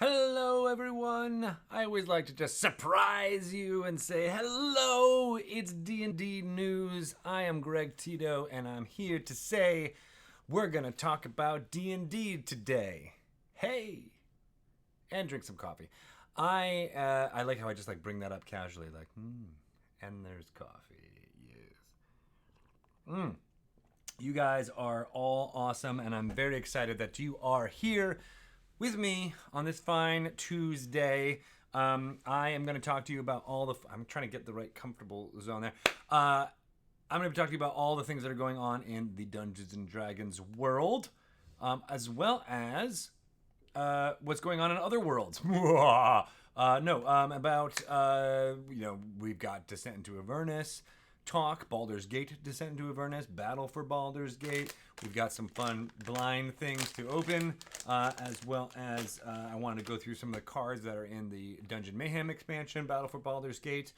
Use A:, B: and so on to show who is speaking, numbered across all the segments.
A: Hello, everyone. I always like to just surprise you and say, hello, it's D&D News. I am Greg Tito, and I'm here to say we're going to talk about D&D today. Hey! And drink some coffee. I like how I just bring that up casually, and there's coffee, yes. You guys are all awesome, and I'm very excited that you are here with me on this fine Tuesday. I am going to talk to you about I'm trying to get the right comfortable zone there. I'm going to be talking to you about all the things that are going on in the Dungeons and Dragons world, as well as what's going on in other worlds. We've got Descent into Avernus talk, Baldur's Gate Descent into Avernus, Battle for Baldur's Gate. We've got some fun blind things to open, as well as I wanted to go through some of the cards that are in the Dungeon Mayhem expansion, Battle for Baldur's Gate.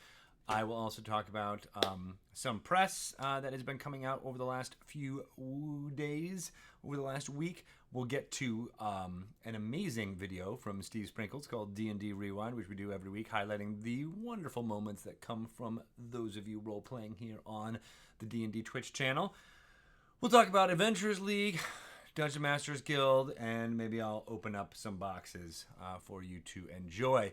A: I will also talk about some press that has been coming out over the last few days, over the last week. We'll get to an amazing video from Steve Sprinkles called D&D Rewind, which we do every week, highlighting the wonderful moments that come from those of you role-playing here on the D&D Twitch channel. We'll talk about Adventurers League, Dungeon Masters Guild, and maybe I'll open up some boxes for you to enjoy.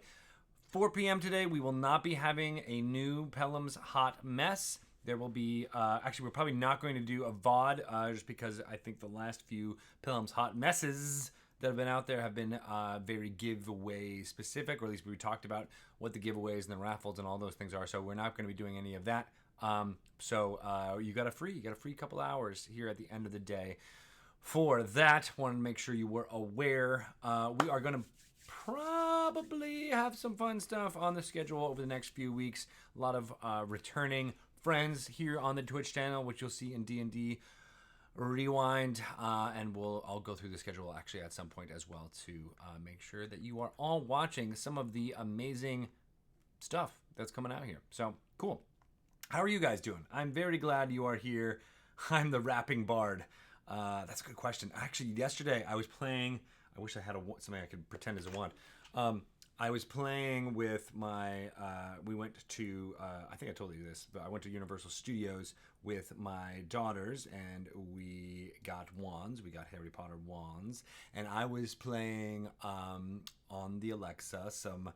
A: 4 p.m. today, we will not be having a new Pelham's Hot Mess. There will be, we're probably not going to do a VOD, just because I think the last few Pelham's Hot Messes that have been out there have been very giveaway specific, or at least we talked about what the giveaways and the raffles and all those things are, so we're not going to be doing any of that. You got a free couple hours here at the end of the day. For that, wanted to make sure you were aware. We are going to probably have some fun stuff on the schedule over the next few weeks. A lot of returning friends here on the Twitch channel, which you'll see in D&D Rewind, and I'll go through the schedule actually at some point as well to make sure that you are all watching some of the amazing stuff that's coming out here. So cool. How are you guys doing? I'm very glad you are here. I'm the rapping bard. That's a good question. Actually, yesterday I was playing. I wish I had something I could pretend as a wand. I was playing with my. We went to. I think I told you this, but I went to Universal Studios with my daughters, and we got wands. We got Harry Potter wands, and I was playing on the Alexa some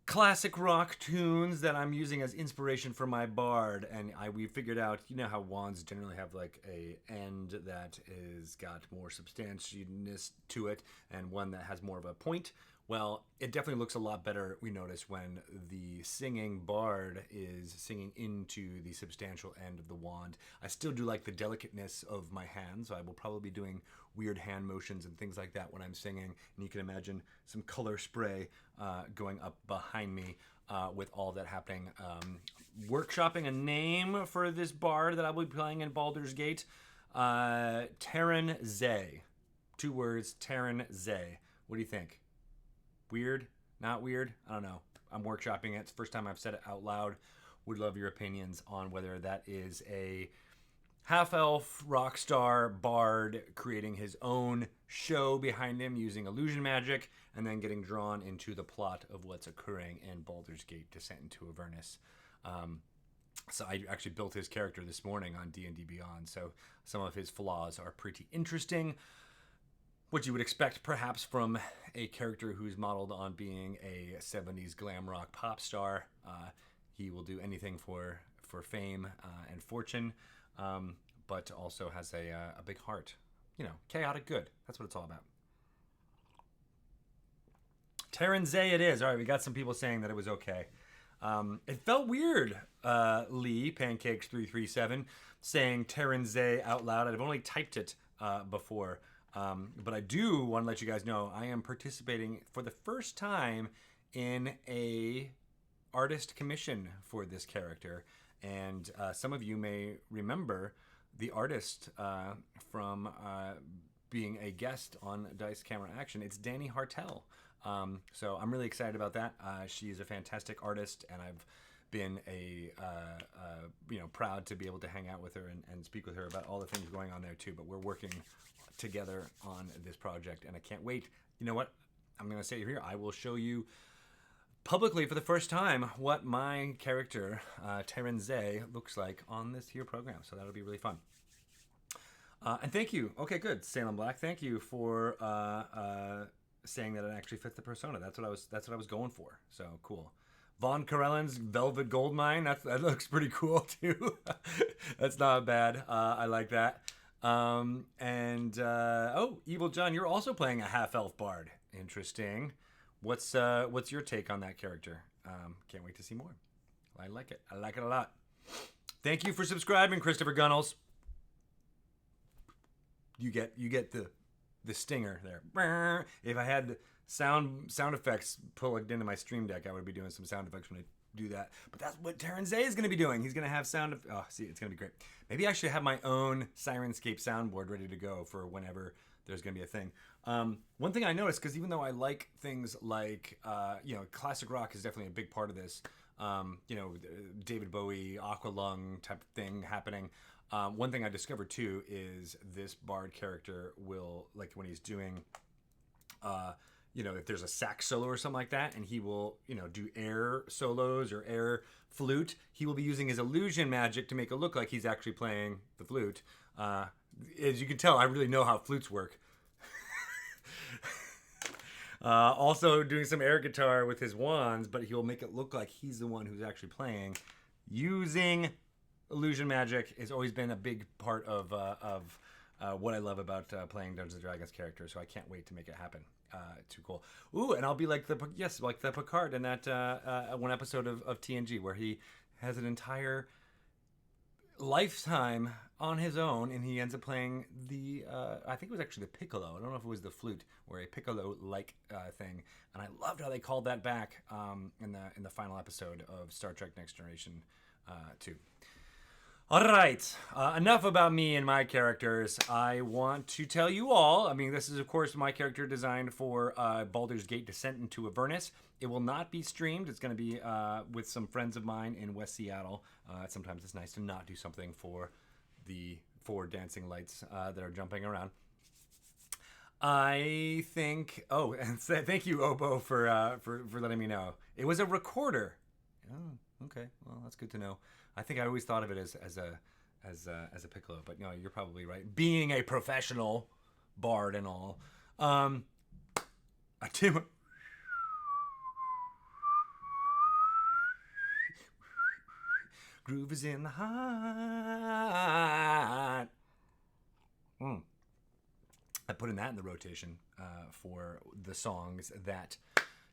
A: classic rock tunes that I'm using as inspiration for my bard, and we figured out, you know how wands generally have like a end that is got more substantialness to it, and one that has more of a point. Well, it definitely looks a lot better, we notice, when the singing bard is singing into the substantial end of the wand. I still do like the delicateness of my hands, so I will probably be doing weird hand motions and things like that when I'm singing. And you can imagine some color spray going up behind me with all that happening. Workshopping a name for this bard that I will be playing in Baldur's Gate. Terran Zay. 2 words, Terran Zay. What do you think? Weird? Not weird? I don't know. I'm workshopping it. It's the first time I've said it out loud. Would love your opinions on whether that is a half-elf rock star bard creating his own show behind him using illusion magic and then getting drawn into the plot of what's occurring in Baldur's Gate Descent into Avernus. So I actually built his character this morning on D&D Beyond, so some of his flaws are pretty interesting. What you would expect perhaps from a character who's modeled on being a 70s glam rock pop star. He will do anything for fame and fortune, but also has a big heart. You know, chaotic good. That's what it's all about. Terran Zay it is. All right, we got some people saying that it was okay. It felt weird, Lee, Pancakes337, saying Terran Zay out loud. I've only typed it before. But I do want to let you guys know I am participating for the first time in a artist commission for this character, and some of you may remember the artist from being a guest on Dice Camera Action. It's Danny Hartel. So I'm really excited about that. She is a fantastic artist, and I've been proud to be able to hang out with her and speak with her about all the things going on there too. But we're working together on this project, and I can't wait. You know what? I'm going to say it here. I will show you publicly for the first time what my character, Terenzay, looks like on this here program. So that'll be really fun. And thank you. Okay, good. Salem Black, thank you for saying that it actually fits the persona. That's what I was going for. So cool. Von Karellen's Velvet Goldmine. That looks pretty cool too. That's not bad. I like that. Evil John, you're also playing a half-elf bard. Interesting. What's your take on that character? Can't wait to see more. I like it. I like it a lot. Thank you for subscribing, Christopher Gunnels. You get the stinger there. If I had sound effects plugged into my Stream Deck, I would be doing some sound effects when I do that. But that's what Terenzay is going to be doing. He's going to have sound. See, it's going to be great. Maybe I should have my own Sirenscape soundboard ready to go for whenever there's going to be a thing. One thing I noticed, because even though I like things like, classic rock is definitely a big part of this. David Bowie, Aqualung type of thing happening. One thing I discovered too is this bard character will, like when he's doing, if there's a sax solo or something like that, and he will, do air solos or air flute, he will be using his illusion magic to make it look like he's actually playing the flute. As you can tell, I really know how flutes work. Also doing some air guitar with his wands, but he'll make it look like he's the one who's actually playing. Using illusion magic has always been a big part of what I love about playing Dungeons and Dragons characters, so I can't wait to make it happen. Too cool. Ooh, and I'll be like the Picard in that one episode of TNG where he has an entire lifetime on his own, and he ends up playing the I think it was actually the piccolo. I don't know if it was the flute or a piccolo like thing, and I loved how they called that back in the final episode of Star Trek Next Generation 2. All right, enough about me and my characters. I want to tell you all, this is, of course, my character designed for Baldur's Gate Descent into Avernus. It will not be streamed. It's going to be with some friends of mine in West Seattle. Sometimes it's nice to not do something for the 4 dancing lights that are jumping around. I think... Oh, and thank you, Obo, for letting me know. It was a recorder. Oh, okay. Well, that's good to know. I think I always thought of it as a piccolo, but no, you're probably right. Being a professional bard and all, groove is in the heart. I put in that in the rotation for the songs that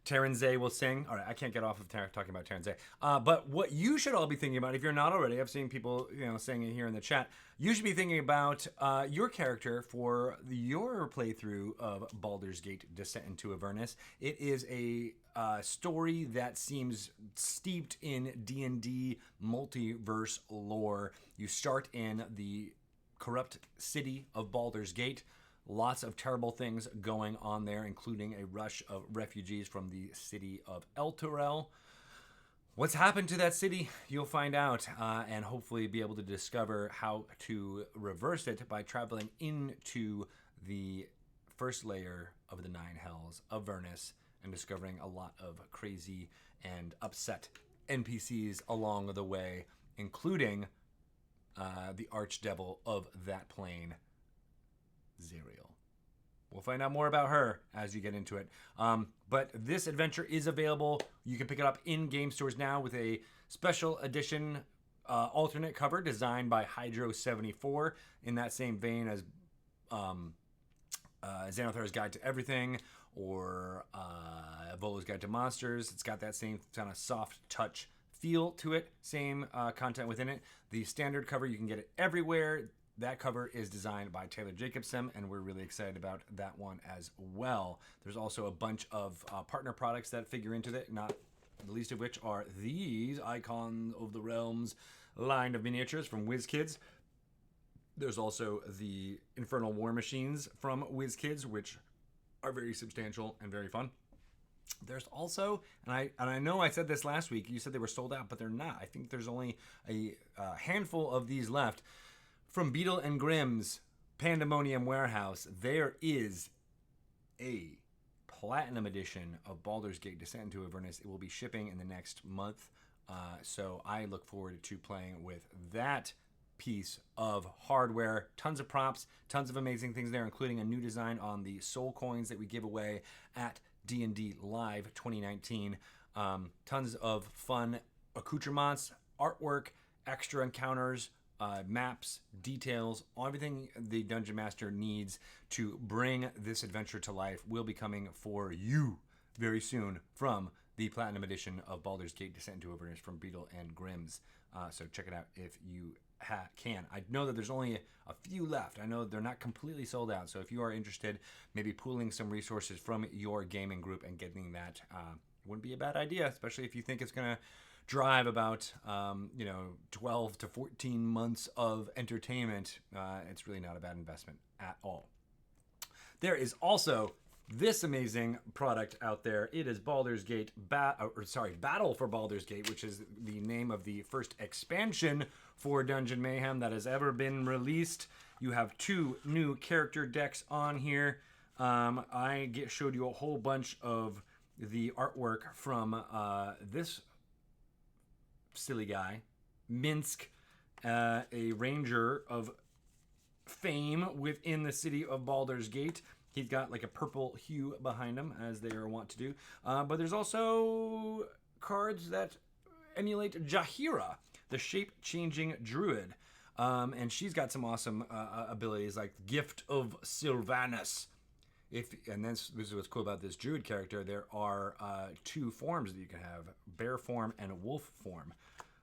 A: Terenzay will sing. All right, I can't get off of talking about Terenzay. But what you should all be thinking about, if you're not already, I've seen people, saying it here in the chat. You should be thinking about your character for your playthrough of Baldur's Gate: Descent into Avernus. It is a story that seems steeped in D&D multiverse lore. You start in the corrupt city of Baldur's Gate. Lots of terrible things going on there, including a rush of refugees from the city of Elturel. What's happened to that city? You'll find out, and hopefully be able to discover how to reverse it by traveling into the first layer of the 9 hells of Avernus and discovering a lot of crazy and upset NPCs along the way, including the archdevil of that plane, Zerial. We'll find out more about her as you get into it. But this adventure is available. You can pick it up in game stores now with a special edition alternate cover designed by Hydro74 in that same vein as Xanathar's Guide to Everything or Volo's Guide to Monsters. It's got that same kind of soft touch feel to it. Same content within it. The standard cover, you can get it everywhere. That cover is designed by Taylor Jacobson, and we're really excited about that one as well. There's also a bunch of partner products that figure into it, not the least of which are these Icon of the Realms line of miniatures from WizKids. There's also the Infernal War Machines from WizKids, which are very substantial and very fun. There's also, and I know I said this last week, you said they were sold out, but they're not. I think there's only a handful of these left. From Beetle and Grimm's Pandemonium Warehouse, there is a Platinum Edition of Baldur's Gate Descent into Avernus. It will be shipping in the next month. So I look forward to playing with that piece of hardware. Tons of props, tons of amazing things there, including a new design on the soul coins that we give away at D&D Live 2019. Tons of fun accoutrements, artwork, extra encounters, maps, details, everything the Dungeon Master needs to bring this adventure to life will be coming for you very soon from the Platinum Edition of Baldur's Gate Descent into Avernus from Beetle and Grimm's. So check it out if you can. I know that there's only a few left. I know they're not completely sold out. So if you are interested, maybe pooling some resources from your gaming group and getting that wouldn't be a bad idea, especially if you think it's going to drive about 12 to 14 months of entertainment. It's really not a bad investment at all. There is also this amazing product out there. It is Baldur's Gate, Battle for Baldur's Gate, which is the name of the first expansion for Dungeon Mayhem that has ever been released. You have 2 new character decks on here. I showed you a whole bunch of the artwork from this silly guy, Minsk, a ranger of fame within the city of Baldur's Gate. He's got like a purple hue behind him, as they are wont to do. But there's also cards that emulate Jaheira, the shape-changing druid. And she's got some awesome abilities like Gift of Sylvanus. And this is what's cool about this druid character. There are 2 forms that you can have, bear form and wolf form.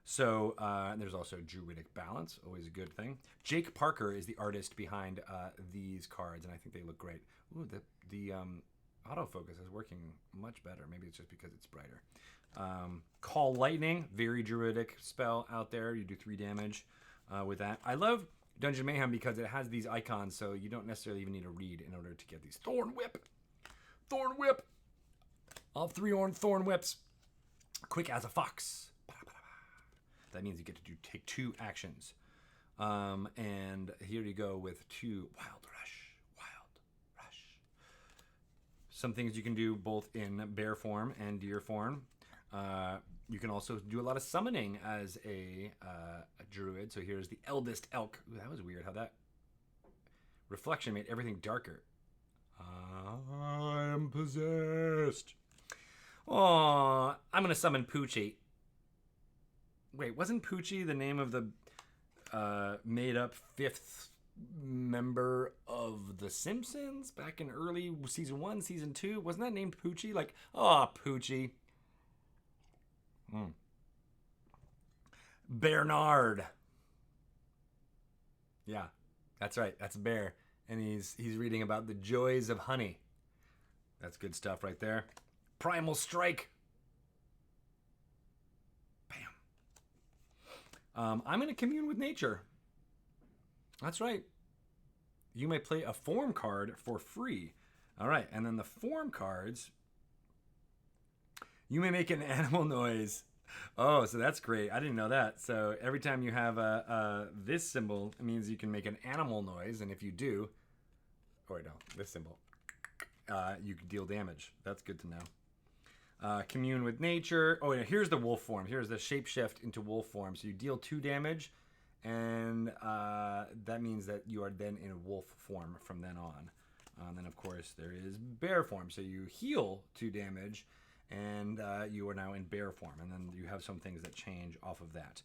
A: So there's also druidic balance, always a good thing. Jake Parker is the artist behind these cards, and I think they look great. Ooh, the autofocus is working much better. Maybe it's just because it's brighter. Call Lightning, very druidic spell out there. You do 3 damage with that. I love Dungeon Mayhem because it has these icons, so you don't necessarily even need to read in order to get these. Thorn Whip! Thorn Whip! All 3 Thorn Whips. Quick as a fox. That means you get to take 2 actions. And here you go with 2 Wild Rush. Some things you can do both in bear form and deer form. You can also do a lot of summoning as a druid. So here's the Eldest Elk. Ooh, that was weird how that reflection made everything darker. I'm possessed. Oh, I'm going to summon Poochie. Wait, wasn't Poochie the name of the made-up 5th member of The Simpsons back in early season 1, season 2? Wasn't that named Poochie? Like, oh, Poochie. Bernard. Yeah, that's right. That's a bear. And he's reading about the joys of honey. That's good stuff right there. Primal Strike. Bam. I'm going to commune with nature. That's right. You may play a form card for free. All right, and then the form cards, you may make an animal noise. Oh, so that's great. I didn't know that. So every time you have this symbol, it means you can make an animal noise, and if you do, this symbol, you can deal damage. That's good to know. Commune with nature. Oh, yeah, here's the wolf form. Here's the shapeshift into wolf form. So you deal 2 damage. And that means that you are then in wolf form from then on. And then, of course, there is bear form. So you heal 2 damage, and you are now in bear form. And then you have some things that change off of that,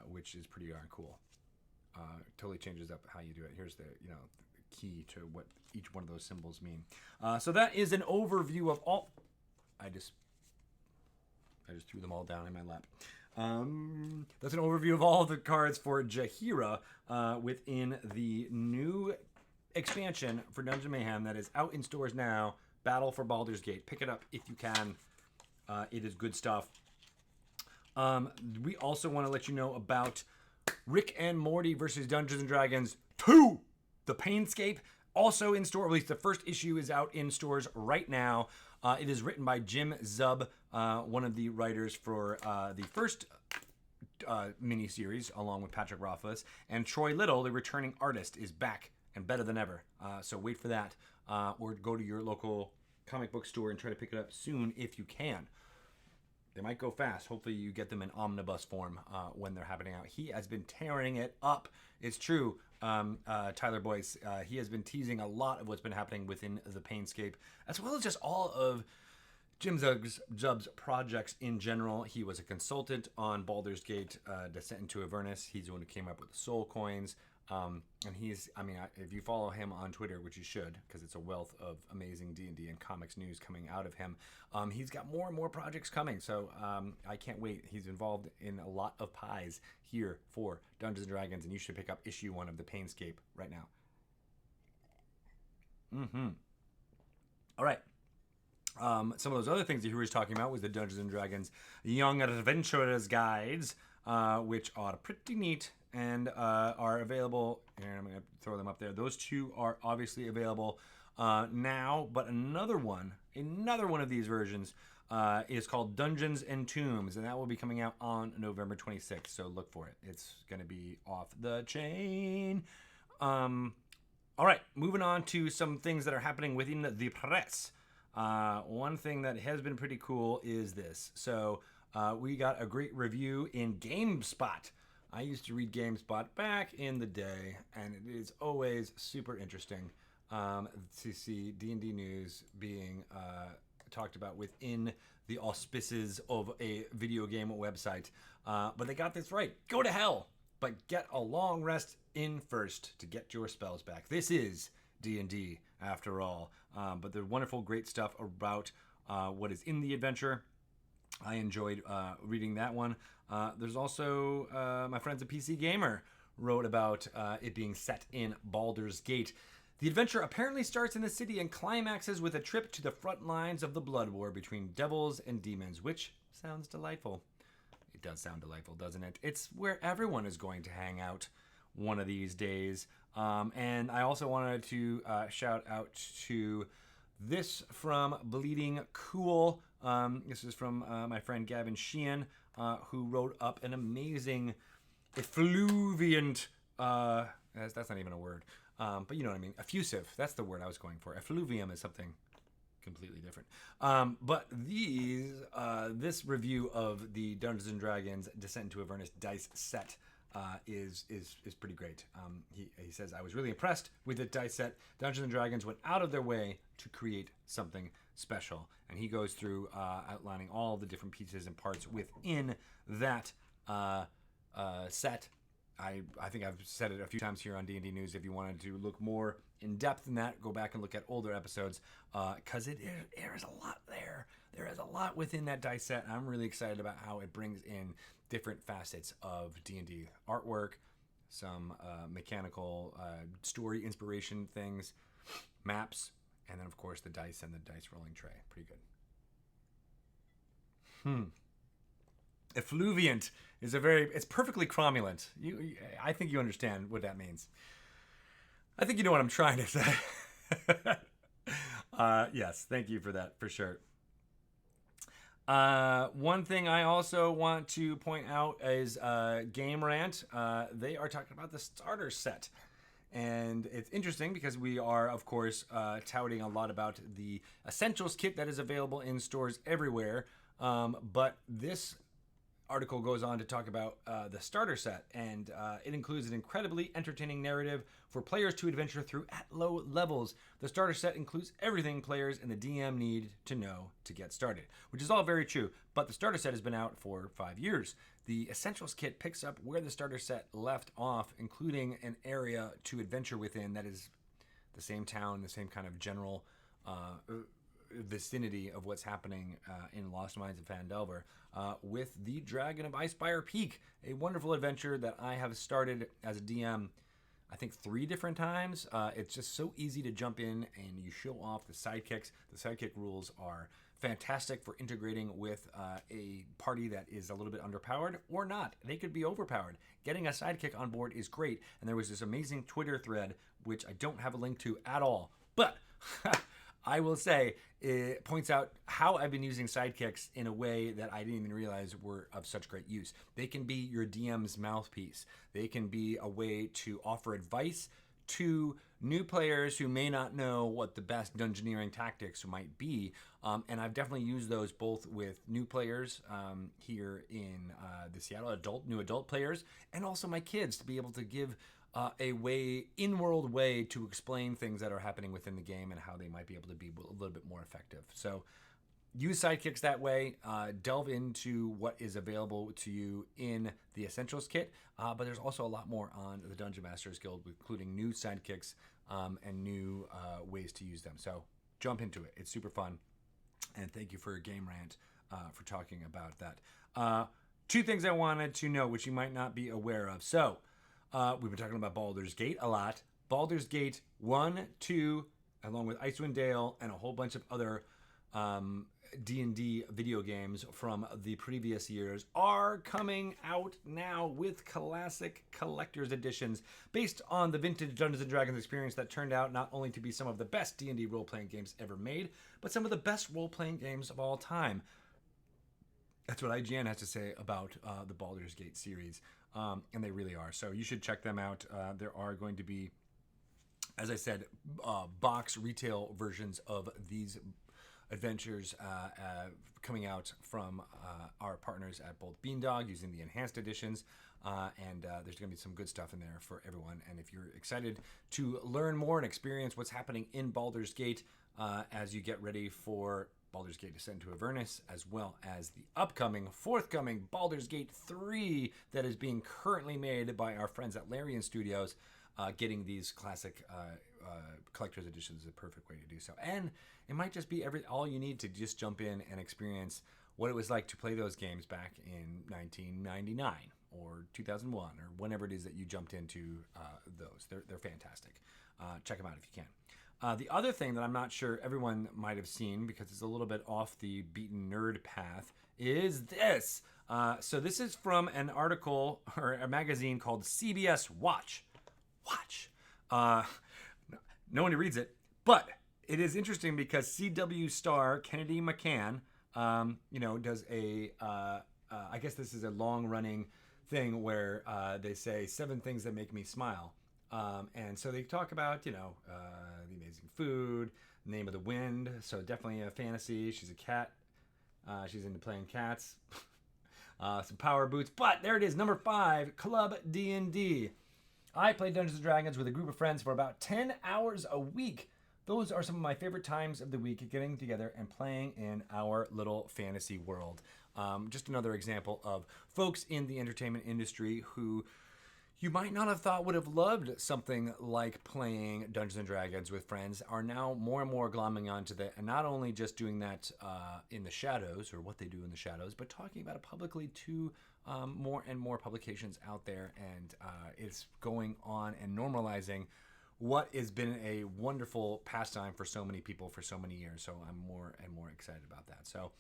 A: which is pretty darn cool. Totally changes up how you do it. Here's the key to what each one of those symbols mean. So that is an overview of all. I just threw them all down in my lap. That's an overview of all the cards for Jaheira within the new expansion for Dungeon Mayhem that is out in stores now, Battle for Baldur's Gate. Pick it up if you can. It is good stuff. We also want to let you know about Rick and Morty versus Dungeons & Dragons 2, The Painscape. Also in store, at least the first issue is out in stores right now. It is written by Jim Zub, one of the writers for the first miniseries, along with Patrick Rothfuss. And Troy Little, the returning artist, is back and better than ever. So wait for that. Or go to your local comic book store and try to pick it up soon if you can. They might go fast. Hopefully you get them in omnibus form when they're happening out. He has been tearing it up. It's true, Tyler Boyce. He has been teasing a lot of what's been happening within the Painscape, as well as just all of Jim Zub's projects in general. He was a consultant on Baldur's Gate, Descent into Avernus. He's the one who came up with the soul coins. And he's, I mean, if you follow him on Twitter, which you should, because it's a wealth of amazing D&D and comics news coming out of him, he's got more and more projects coming. So I can't wait. He's involved in a lot of pies here for Dungeons & Dragons, and you should pick up issue 1 of the Painscape right now. All right. Some of those other things that he was talking about was the Dungeons & Dragons Young Adventurers Guides, which are pretty neat and are available. And I'm going to throw them up there. Those 2 are obviously available now, but another one of these versions is called Dungeons and Tombs, and that will be coming out on November 26th, so look for it. It's going to be off the chain. All right, moving on to some things that are happening within the press. One thing that has been pretty cool is this. So we got a great review in GameSpot. I used to read GameSpot back in the day, and it is always super interesting to see D&D news being talked about within the auspices of a video game website. But they got this right. Go to hell, but get a long rest in first to get your spells back. This is D&D after all. But there's wonderful, great stuff about what is in the adventure. I enjoyed reading that one. There's also my friends at PC Gamer wrote about it being set in Baldur's Gate. The adventure apparently starts in the city and climaxes with a trip to the front lines of the blood war between devils and demons, which sounds delightful. It does sound delightful, doesn't it? It's where everyone is going to hang out one of these days. And I also wanted to shout out to this from Bleeding Cool. This is from my friend Gavin Sheehan, who wrote up an amazing effluviant, that's not even a word, but you know what I mean, effusive, that's the word I was going for. Effluvium is something completely different. But this review of the Dungeons & Dragons Descent into Avernus dice set is pretty great. He says, I was really impressed with the dice set. Dungeons & Dragons went out of their way to create something special. And he goes through outlining all the different pieces and parts within that set. I think I've said it a few times here on D&D News. If you wanted to look more in depth than that, go back and look at older episodes, because there is a lot there. There is a lot within that dice set. I'm really excited about how it brings in different facets of D&D artwork, some mechanical story inspiration things, maps, and then of course the dice and the dice rolling tray. Pretty good. Effluviant is it's perfectly cromulent. I think you understand what that means. I think you know what I'm trying to say. Yes, thank you for that, for sure. One thing I also want to point out is Game Rant. They are talking about the starter set. And it's interesting because we are, of course, touting a lot about the Essentials kit that is available in stores everywhere. But this article goes on to talk about the starter set, and it includes an incredibly entertaining narrative for players to adventure through at low levels. The starter set includes everything players and the DM need to know to get started, which is all very true, but the starter set has been out for 5 years. The Essentials kit picks up where the starter set left off, including an area to adventure within that is the same town, the same kind of general vicinity of what's happening in Lost Mines of Phandelver, with the Dragon of Icespire Peak, a wonderful adventure that I have started as a DM, I think 3 different times. It's just so easy to jump in and you show off the sidekicks. The sidekick rules are fantastic for integrating with a party that is a little bit underpowered or not. They could be overpowered. Getting a sidekick on board is great. And there was this amazing Twitter thread, which I don't have a link to at all, but I will say it points out how I've been using sidekicks in a way that I didn't even realize were of such great use. They can be your DM's mouthpiece. They can be a way to offer advice to new players who may not know what the best dungeoneering tactics might be. And I've definitely used those both with new players here in the Seattle new adult players, and also my kids, to be able to give a in-world way to explain things that are happening within the game and how they might be able to be a little bit more effective. So use sidekicks that way. Delve into what is available to you in the Essentials kit, but there's also a lot more on the Dungeon Masters Guild, including new sidekicks and new ways to use them. So jump into it. It's super fun. And thank you for Game Rant for talking about that. Two things I wanted to know, which you might not be aware of. So we've been talking about Baldur's Gate a lot. Baldur's Gate 1, 2, along with Icewind Dale and a whole bunch of other D&D video games from the previous years are coming out now with classic collector's editions based on the vintage Dungeons & Dragons experience that turned out not only to be some of the best D&D role-playing games ever made, but some of the best role-playing games of all time. That's what IGN has to say about the Baldur's Gate series, and they really are. So you should check them out. There are going to be, as I said, box retail versions of these adventures coming out from our partners at Bolt Beandog using the enhanced editions, and there's going to be some good stuff in there for everyone. And if you're excited to learn more and experience what's happening in Baldur's Gate as you get ready for Baldur's Gate Descent into Avernus, as well as the forthcoming Baldur's Gate 3 that is being currently made by our friends at Larian Studios, getting these classic collector's editions is a perfect way to do so. And it might just be all you need to just jump in and experience what it was like to play those games back in 1999 or 2001 or whenever it is that you jumped into those. They're fantastic. Check them out if you can. The other thing that I'm not sure everyone might have seen, because it's a little bit off the beaten nerd path, is this. So this is from an article or a magazine called CBS Watch. No one reads it, but it is interesting because CW star Kennedy McCann, does a, I guess this is a long-running thing where they say 7 things that make me smile. And so they talk about, the amazing food, Name of the Wind, so definitely a fantasy. She's a cat. She's into playing cats. Some power boots. But there it is, number 5, Club D&D. I play Dungeons & Dragons with a group of friends for about 10 hours a week. Those are some of my favorite times of the week, getting together and playing in our little fantasy world. Just another example of folks in the entertainment industry who you might not have thought would have loved something like playing Dungeons & Dragons with friends are now more and more glomming onto that, and not only just doing that in the shadows, or what they do in the shadows, but talking about it publicly to more and more publications out there, and it's going on and normalizing what has been a wonderful pastime for so many people for so many years. So I'm more and more excited about that. So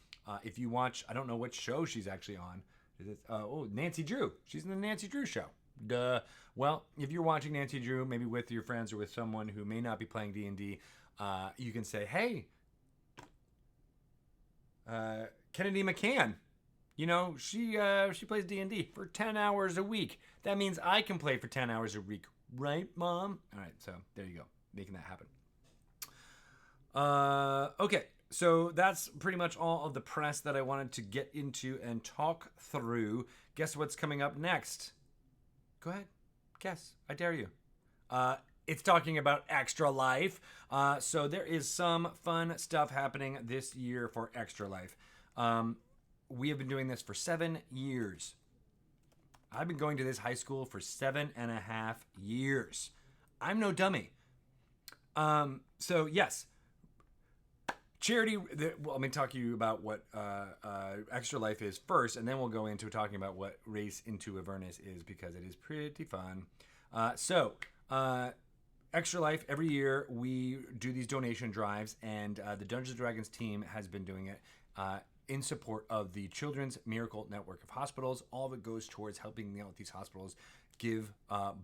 A: if you watch, I don't know what show she's actually on. Is it, Nancy Drew. She's in the Nancy Drew show. Duh. Well, if you're watching Nancy Drew, maybe with your friends or with someone who may not be playing D&D, you can say, hey, Kennedy McCann, she plays D&D for 10 hours a week. That means I can play for 10 hours a week. Right, Mom? All right, so there you go. Making that happen. Okay, so that's pretty much all of the press that I wanted to get into and talk through. Guess what's coming up next? Go ahead. Guess. I dare you. It's talking about Extra Life. So there is some fun stuff happening this year for Extra Life. We have been doing this for 7 years. I've been going to this high school for 7.5 years. I'm no dummy. So yes, charity. Let me talk to you about what Extra Life is first, and then we'll go into talking about what Race into Avernus is, because it is pretty fun. Extra Life, every year we do these donation drives, and the Dungeons & Dragons team has been doing it in support of the Children's Miracle Network of Hospitals. All of it goes towards helping out these hospitals give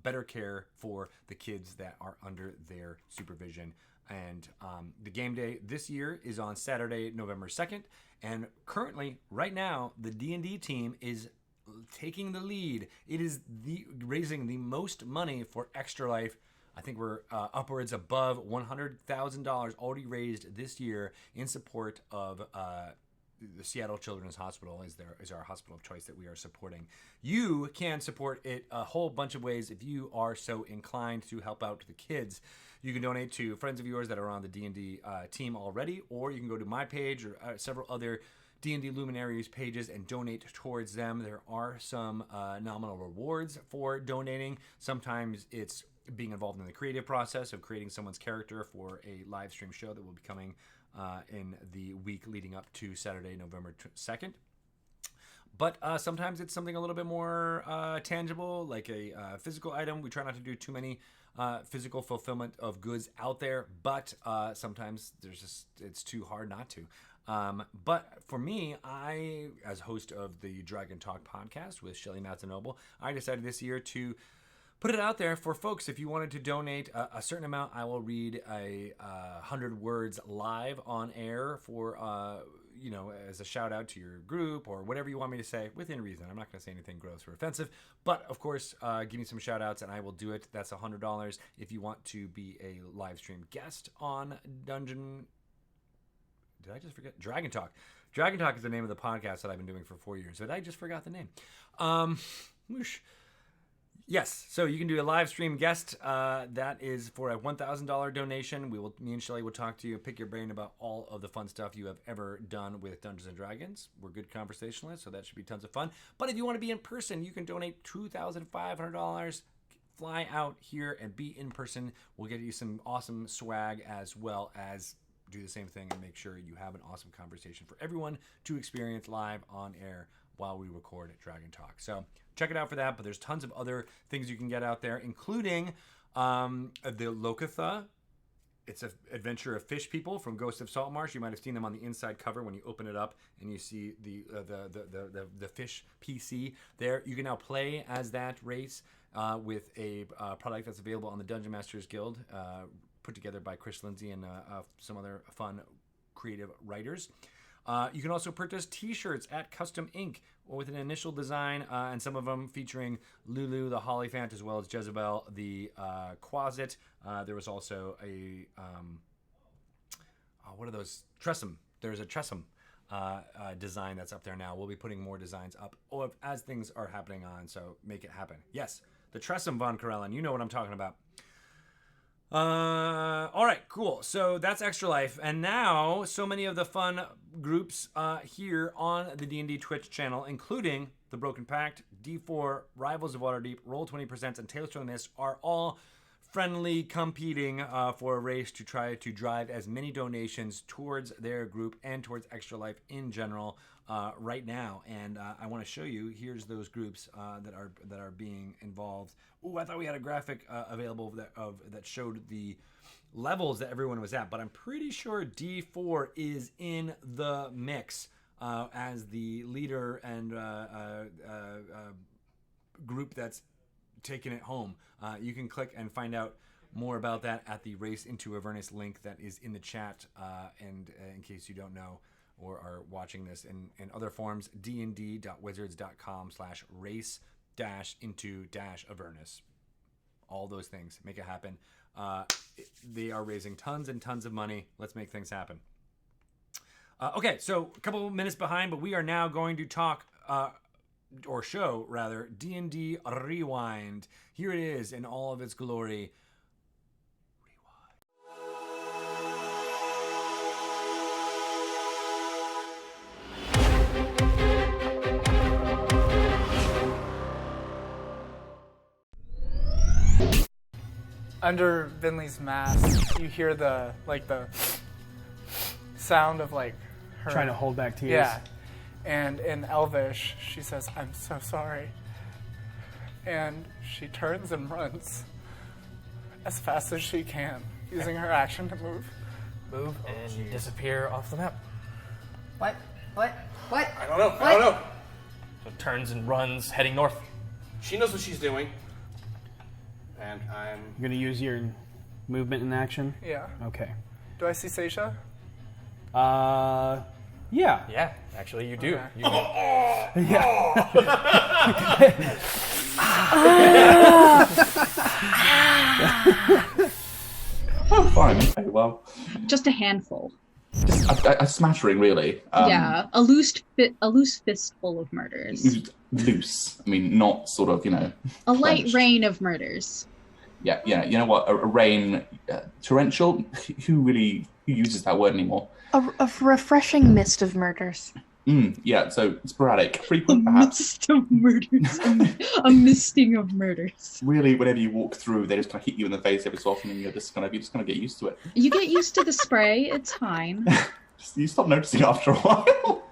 A: better care for the kids that are under their supervision. And the game day this year is on Saturday, November 2nd. And currently, right now, the D&D team is taking the lead. It is raising the most money for Extra Life I think we're upwards above $100,000 already raised this year in support of the Seattle Children's Hospital is our hospital of choice that we are supporting. You can support it a whole bunch of ways if you are so inclined to help out the kids. You can donate to friends of yours that are on the D&D team already, or you can go to my page or several other D&D Luminaries pages and donate towards them. There are some nominal rewards for donating. Sometimes it's being involved in the creative process of creating someone's character for a live stream show that will be coming in the week leading up to Saturday, November 2nd. But sometimes it's something a little bit more tangible, like a physical item. We try not to do too many physical fulfillment of goods out there, but sometimes it's too hard not to. But for me, I, as host of the Dragon Talk podcast with Shelly Mazzanoble, I decided this year to put it out there for folks. If you wanted to donate a certain amount, I will read 100 words live on air for, as a shout out to your group or whatever you want me to say within reason. I'm not going to say anything gross or offensive, but of course, give me some shout outs and I will do it. That's $100 if you want to be a live stream guest on Dungeon. Did I just forget? Dragon Talk. Dragon Talk is the name of the podcast that I've been doing for 4 years, but I just forgot the name. Whoosh. Yes, so you can do a live stream guest. That is for a $1,000 donation. Me and Shelly will talk to you, pick your brain about all of the fun stuff you have ever done with Dungeons and Dragons. We're good conversationalists, so that should be tons of fun. But if you want to be in person, you can donate $2,500. Fly out here and be in person. We'll get you some awesome swag as well as do the same thing and make sure you have an awesome conversation for everyone to experience live on air while we record at Dragon Talk. So check it out for that, but there's tons of other things you can get out there, including the Lokatha. It's an adventure of fish people from Ghost of Saltmarsh. You might have seen them on the inside cover when you open it up and you see the fish PC there. You can now play as that race with a product that's available on the Dungeon Masters Guild, put together by Chris Lindsay and some other fun creative writers. You can also purchase t-shirts at Custom Ink with an initial design, and some of them featuring Lulu the Hollyphant as well as Jezebel the Quasit. There was also a what are those? Tressum. There's a Tressum design that's up there now. We'll be putting more designs up as things are happening on, so make it happen. Yes, the Tressum von Karellen. You know what I'm talking about. All right, cool. So that's Extra Life. And now so many of the fun groups here on the D&D Twitch channel, including The Broken Pact, D4, Rivals of Waterdeep, Roll20%, and Tales from the Mist are all friendly competing for a race to try to drive as many donations towards their group and towards Extra Life in general right now. And I want to show you, here's those groups that are being involved. Ooh, I thought we had a graphic available that showed the levels that everyone was at, but I'm pretty sure D4 is in the mix as the leader and group that's taking it home. You can click and find out more about that at the Race into Avernus link that is in the chat, and in case you don't know or are watching this in other forms, dnd.wizards.com/race-into-avernus. All those things. Make it happen. They are raising tons and tons of money. Let's make things happen. Okay, so a couple of minutes behind, but we are now going to talk, or show rather, D&D Rewind. Here it is in all of its glory.
B: Under Vinley's mask, you hear the sound of her
C: trying to hold back tears.
B: Yeah, and in Elvish, she says, "I'm so sorry," and she turns and runs as fast as she can, using her action to move,
D: and you disappear off the map.
E: What?
F: I don't know.
D: So turns and runs, heading north.
F: She knows what she's doing. And I'm...
C: You're going to use your movement in action?
B: Yeah.
C: Okay.
B: Do I see Seisha?
C: Yeah.
D: Yeah, actually you do.
B: Okay.
E: Oh, fine. Okay, well,
G: Just a handful.
E: just a smattering, really.
G: Yeah, a loose fistful of murders.
E: Loose. I mean, not sort of,
G: A light
E: clenched.
G: rain of murders.
E: Yeah. You know what? A rain, torrential. Who uses that word anymore?
H: A refreshing mist of murders.
E: Yeah. So sporadic,
G: A
E: frequent, perhaps.
G: mist of murders. A misting of murders.
E: Really, whenever you walk through, they just kind of hit you in the face every so often, and you're just gonna get used to it.
G: You get used to the spray. It's fine.
E: You stop noticing after a while.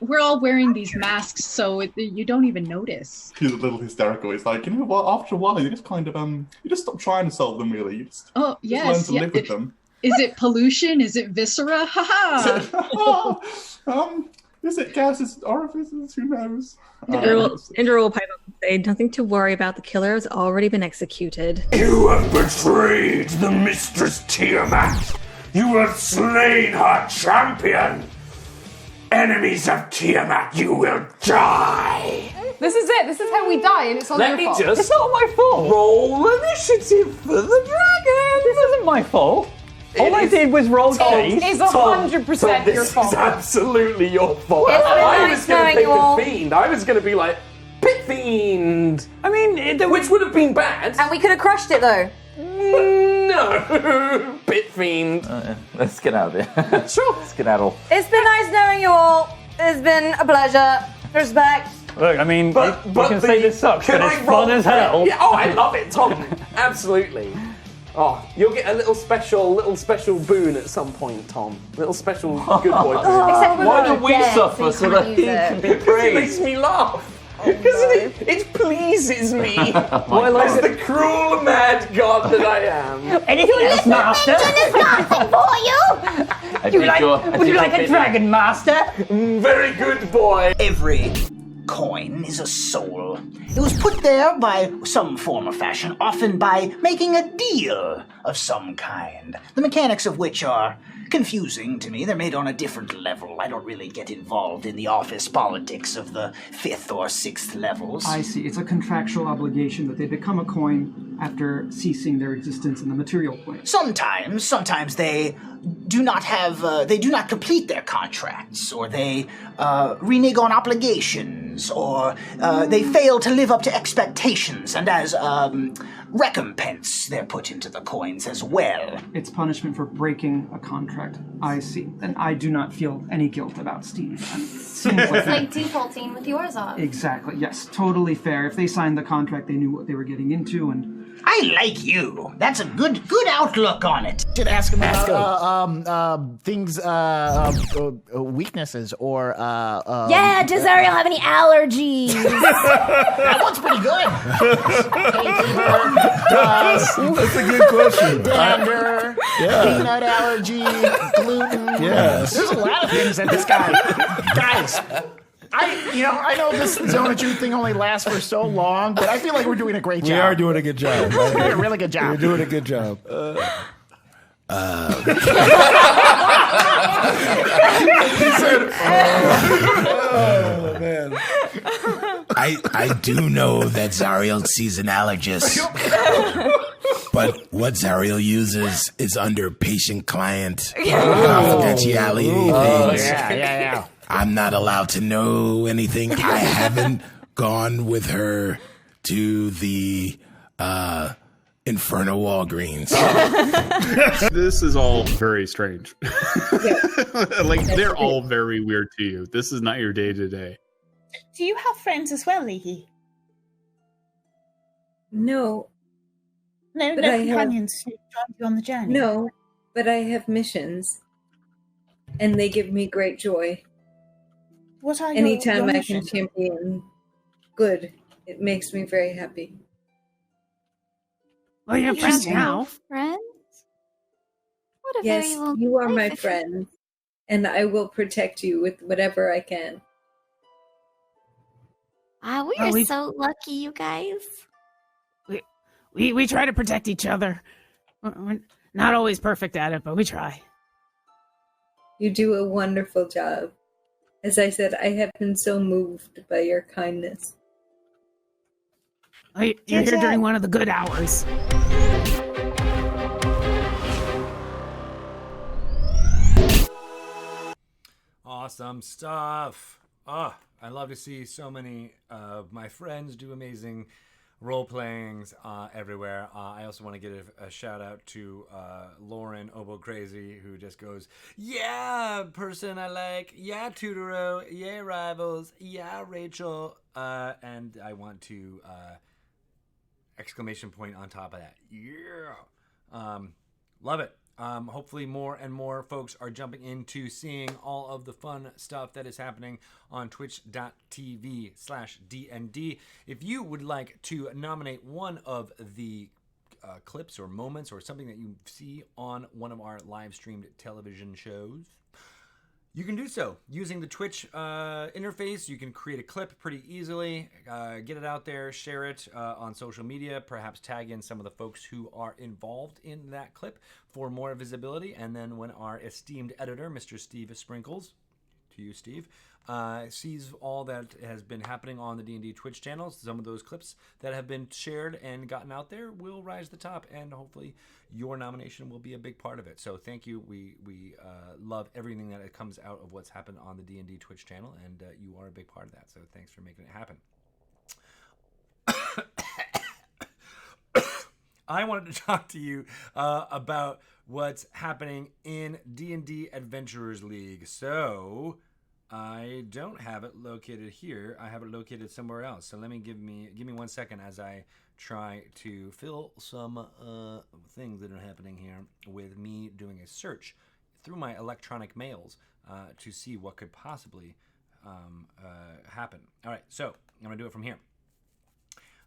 G: We're all wearing these masks, so you don't even notice.
E: He's a little hysterical. It's like, what? After a while, you just kind of you just stop trying to solve them. Really, you just learn to live with them.
G: Is it pollution? Is it viscera? Ha
E: Is it gases, orifices? Who knows?
I: Indra will pipe up and say, "Nothing to worry about. The killer has already been executed."
J: You have betrayed the Mistress Tiamat. You have slain her champion. Enemies of Tiamat, you will die.
K: This is it. This is how we die, and it's all your fault.
L: It's not my fault. Roll initiative for the dragon. This isn't my fault. All I did was roll dice.
K: It's 100% your fault.
J: This is absolutely your fault.
L: It's been
J: I
L: nice
J: was going
L: knowing
J: to pick
L: you all.
J: a fiend. I was going to be like, Pit Fiend. I mean, which would have been bad.
M: And we could have crushed it though.
J: No. Pit Fiend.
L: Let's get out of here.
J: Sure.
L: Let's get out.
M: It's been nice knowing you all. It's been a pleasure. Respect.
L: Look, I mean, you can say this sucks, but it's fun as hell.
J: Yeah, oh, I love it, Tom. Absolutely. Oh, you'll get a little special boon at some point, Tom. Little special good boy boon.
L: Why do we suffer so that he can be
J: It
L: praised?
J: makes me laugh. Because it pleases me. As the cruel, mad god that I am.
N: Anything else, Master? There's nothing for you. Would you like a dragon, Master?
J: Very good boy.
O: Every coin is a soul. It was put there by some form or fashion, often by making a deal of some kind, the mechanics of which are confusing to me. They're made on a different level. I don't really get involved in the office politics of the 5th or 6th levels.
P: I see. It's a contractual obligation that they become a coin after ceasing their existence in the material plane.
O: Sometimes they do not complete their contracts, or they renege on obligations, or they fail to live up to expectations, and as recompense, they're put into the coins as well.
P: It's punishment for breaking a contract. I see. And I do not feel any guilt about Steve.
Q: It's like defaulting with yours off.
P: Exactly. Yes, totally fair. If they signed the contract, they knew what they were getting into, and
O: I like you. That's a good outlook on it.
R: Should ask him about things, weaknesses, or
Q: Yeah, does Ariel have any allergies?
O: That one's pretty good.
S: That's a good question.
R: Dander, peanut allergy, gluten.
S: Yes.
R: There's a lot of things that this guy. Guys, I know this Zone of Truth thing only lasts for so long, but I feel like we're doing a great job.
S: We are doing a good job.
R: We're doing a really good job.
S: We're doing a good job. He said,
T: oh, man. I do know that Zariel sees an allergist. But what Zariel uses is under patient-client confidentiality things.
R: Yeah.
T: I'm not allowed to know anything. I haven't gone with her to the Inferno Walgreens.
U: This is all very strange. Like, they're all very weird to you. This is not your day-to-day.
V: Do you have friends as well, Leahy?
I: No.
V: No
I: But I
V: companions who join you on the journey?
I: No, but I have missions, and they give me great joy.
V: What are
I: Anytime
V: your
I: I can
V: missions?
I: champion good, it makes me very happy.
V: Well, you're friends now.
Q: Friends? What a
I: Yes,
Q: very long
I: you are my
Q: life.
I: friend, and I will protect you with whatever I can.
Q: Ah, we
V: Well,
Q: are
V: we-
Q: so lucky, you guys.
V: We try to protect each other. We're not always perfect at it, but we try.
I: You do a wonderful job. As I said, I have been so moved by your kindness.
V: You're here during one of the good hours.
A: Awesome stuff. I love to see so many of my friends do amazing role playings everywhere. I also want to give a shout out to Lauren Obo Crazy, who just goes, "Yeah, person I like. Yeah, Tutoro. Yeah, Rivals. Yeah, Rachel." And I want to exclamation point on top of that. Yeah. Love it. Hopefully more and more folks are jumping into seeing all of the fun stuff that is happening on twitch.tv/DND. If you would like to nominate one of the clips or moments or something that you see on one of our live streamed television shows, you can do so using the Twitch interface. You can create a clip pretty easily, get it out there, share it on social media, perhaps tag in some of the folks who are involved in that clip for more visibility. And then when our esteemed editor, Mr. Steve Sprinkles, to you, Steve, sees all that has been happening on the D&D Twitch channels, some of those clips that have been shared and gotten out there will rise to the top, and hopefully your nomination will be a big part of it. So thank you. We love everything that comes out of what's happened on the D&D Twitch channel, and you are a big part of that. So thanks for making it happen. I wanted to talk to you about what's happening in D&D Adventurers League. So I don't have it located here. I have it located somewhere else. So let me give me 1 second as I try to fill some things that are happening here with me doing a search through my electronic mails to see what could possibly happen. All right, so I'm going to do it from here.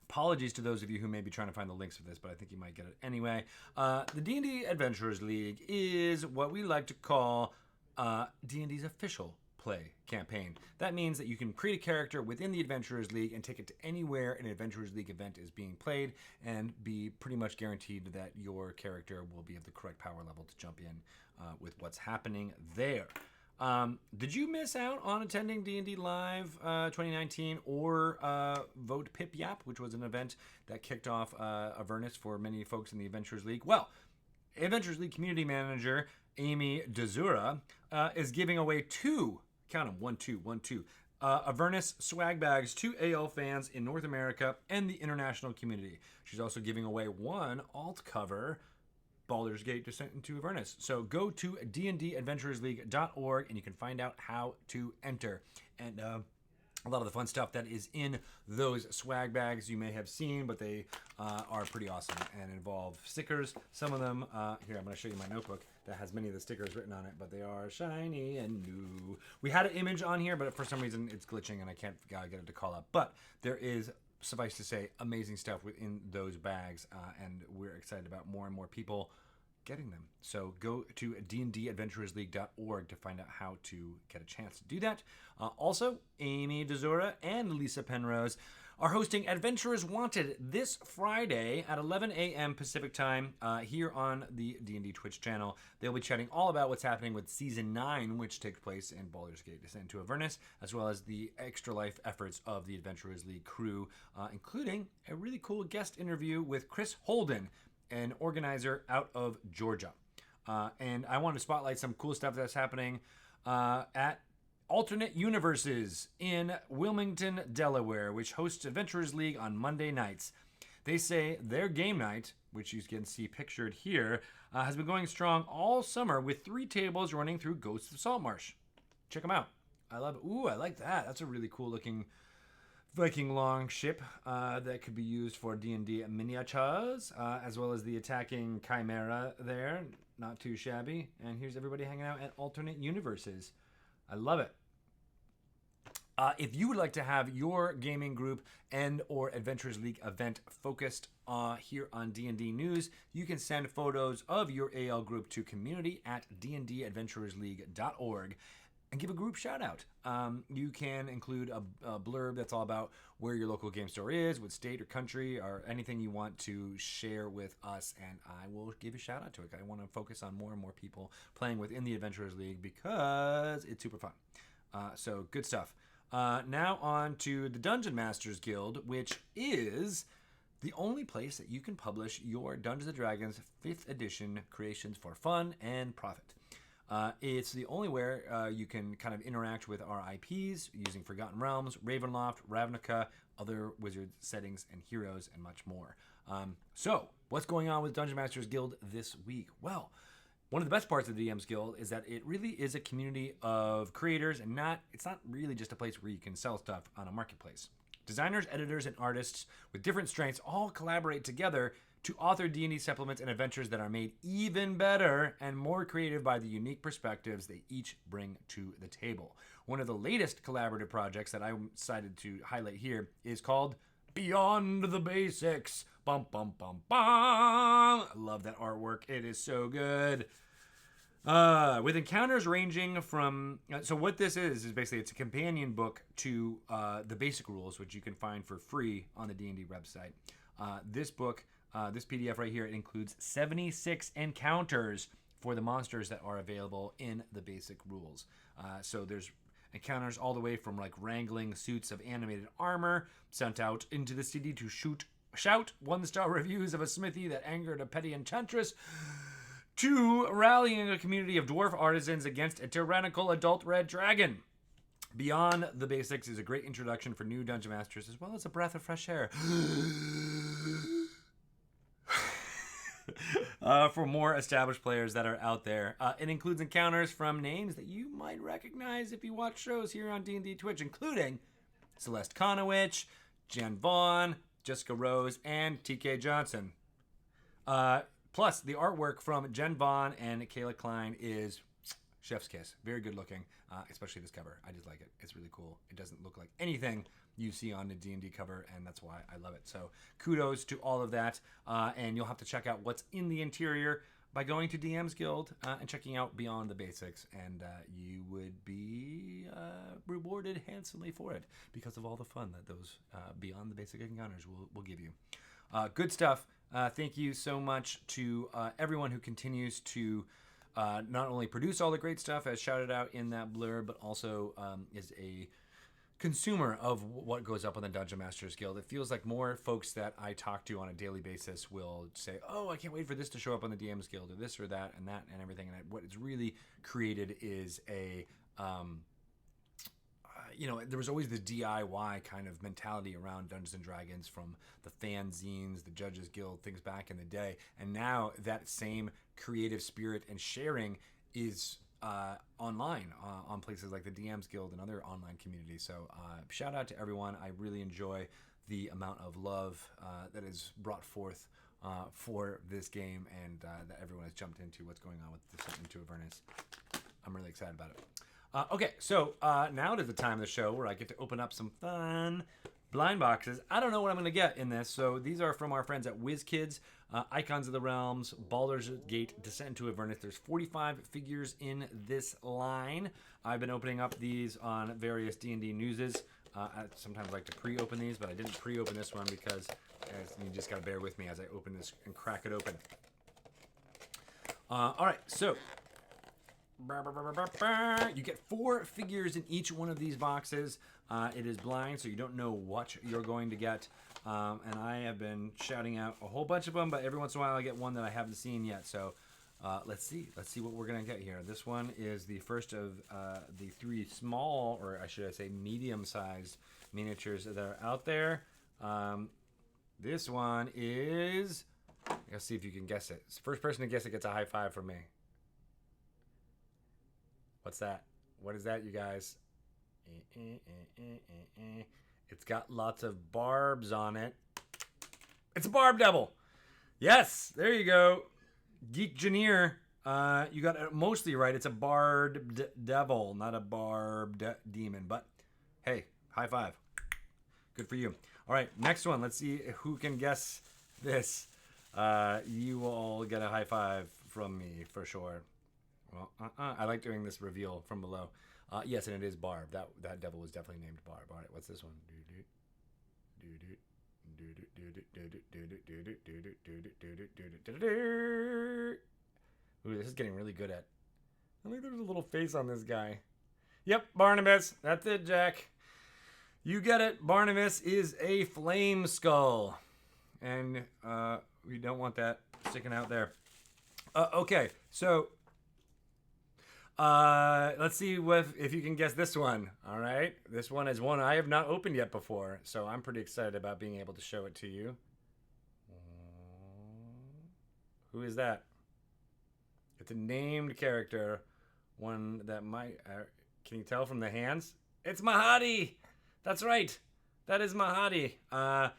A: Apologies to those of you who may be trying to find the links for this, but I think you might get it anyway. The D&D Adventurers League is what we like to call D&D's official play campaign. That means that you can create a character within the Adventurers League and take it to anywhere an Adventurers League event is being played and be pretty much guaranteed that your character will be of the correct power level to jump in with what's happening there. Did you miss out on attending D&D Live 2019 or Vote Pip Yap, which was an event that kicked off Avernus for many folks in the Adventurers League? Well, Adventurers League Community Manager Amy Dezura is giving away two, count them, 1, 2, 1, 2, Avernus swag bags to AL fans in North America and the international community. She's also giving away one alt cover, Baldur's Gate Descent into Avernus. So go to dndadventurersleague.org and you can find out how to enter. And a lot of the fun stuff that is in those swag bags you may have seen, but they are pretty awesome and involve stickers. Some of them, here, I'm going to show you my notebook that has many of the stickers written on it, but they are shiny and new. We had an image on here, but for some reason it's glitching and I can't get it to call up. But there is, suffice to say, amazing stuff within those bags, and we're excited about more and more people getting them. So go to dndadventurersleague.org to find out how to get a chance to do that. Also, Amy Dezura and Lisa Penrose are hosting Adventurers Wanted this Friday at 11 a.m. Pacific time here on the D&D Twitch channel. They'll be chatting all about what's happening with Season 9, which takes place in Baldur's Gate Descent into Avernus, as well as the extra life efforts of the Adventurers League crew, including a really cool guest interview with Chris Holden, an organizer out of Georgia. And I wanted to spotlight some cool stuff that's happening at Alternate Universes in Wilmington, Delaware, which hosts Adventurers League on Monday nights. They say their game night, which you can see pictured here, has been going strong all summer with 3 tables running through Ghosts of Saltmarsh. Check them out. I love it. Ooh, I like that. That's a really cool looking Viking long ship that could be used for D&D miniatures, as well as the attacking Chimera there. Not too shabby. And here's everybody hanging out at Alternate Universes. I love it. If you would like to have your gaming group and or Adventurers League event focused here on D&D News, you can send photos of your AL group to community@dndadventurersleague.org and give a group shout out. You can include a blurb that's all about where your local game store is, what state or country, or anything you want to share with us, and I will give a shout out to it. I want to focus on more and more people playing within the Adventurers League because it's super fun. So good stuff. Now on to the Dungeon Masters Guild, which is the only place that you can publish your Dungeons & Dragons 5th edition creations for fun and profit. It's the only where you can kind of interact with our IPs using Forgotten Realms, Ravenloft, Ravnica, other wizard settings and heroes, and much more. So, what's going on with Dungeon Masters Guild this week? Well, one of the best parts of the DM's Guild is that it really is a community of creators, and it's not really just a place where you can sell stuff on a marketplace. Designers, editors, and artists with different strengths all collaborate together to author D&D supplements and adventures that are made even better and more creative by the unique perspectives they each bring to the table. One of the latest collaborative projects that I decided to highlight here is called Beyond the Basics. Bum, bum, bum, bum. I love that artwork. It is so good. With encounters ranging from... so what this is basically it's a companion book to the basic rules, which you can find for free on the D&D website. This book, this PDF right here, it includes 76 encounters for the monsters that are available in the basic rules. So there's encounters all the way from like wrangling suits of animated armor sent out into the city to shout one-star reviews of a smithy that angered a petty enchantress, to rallying a community of dwarf artisans against a tyrannical adult red dragon. Beyond the Basics is a great introduction for new dungeon masters, as well as a breath of fresh air for more established players that are out there. It includes encounters from names that you might recognize if you watch shows here on D&D Twitch, including Celeste Conowitch, Jen Vaughn, Jessica Rose, and TK Johnson. Plus, the artwork from Jen Vaughn and Kayla Klein is chef's kiss. Very good looking, especially this cover. I just like it. It's really cool. It doesn't look like anything you see on the D&D cover, and that's why I love it. So kudos to all of that, and you'll have to check out what's in the interior by going to DM's Guild and checking out Beyond the Basics, and you would be rewarded handsomely for it because of all the fun that those Beyond the Basic encounters will give you. Good stuff. Thank you so much to everyone who continues to not only produce all the great stuff as shouted out in that blurb, but also is a consumer of what goes up on the Dungeon Masters Guild. It feels like more folks that I talk to on a daily basis will say, oh, I can't wait for this to show up on the DM's Guild, or this or that and everything. And what it's really created is a... there was always this DIY kind of mentality around Dungeons & Dragons from the fanzines, the Judges Guild, things back in the day. And now that same creative spirit and sharing is online on places like the DM's Guild and other online communities. So shout out to everyone. I really enjoy the amount of love that is brought forth for this game, and that everyone has jumped into what's going on with the Into Avernus. I'm really excited about it. Okay, so now to the time of the show where I get to open up some fun blind boxes. I don't know what I'm going to get in this, so these are from our friends at WizKids, Icons of the Realms, Baldur's Gate, Descent into Avernus. There's 45 figures in this line. I've been opening up these on various D&D newses. I sometimes like to pre-open these, but I didn't pre-open this one because you just got to bear with me as I open this and crack it open. All right, so... you get 4 figures in each one of these boxes. It is blind, so you don't know what you're going to get. And I have been shouting out a whole bunch of them, but every once in a while I get one that I haven't seen yet. So let's see what we're going to get here. This one is the first of the 3 small, or I should say medium-sized miniatures that are out there. This one is... let's see if you can guess it. First person to guess it gets a high five from me. What's that? What is that, you guys? It's got lots of barbs on it. It's a barb devil. Yes, there you go. Geek Janier. You got it mostly right. It's a barbed devil, not a barbed demon. But hey, high five. Good for you. All right, next one. Let's see who can guess this. You will all get a high five from me for sure. Well, I like doing this reveal from below. Yes, and it is Barb. That devil was definitely named Barb. All right, what's this one? Ooh, this is getting really good at. I think there's a little face on this guy. Yep, Barnabas. That's it, Jack. You get it. Barnabas is a flame skull. and we don't want that sticking out there. Okay, so let's see if you can guess this one. All right, this one is one I have not opened yet before, so I'm pretty excited about being able to show it to you. Who is that? It's a named character, one that might. Can you tell from the hands? It's Mahadi. That's right. That is Mahadi. Oh,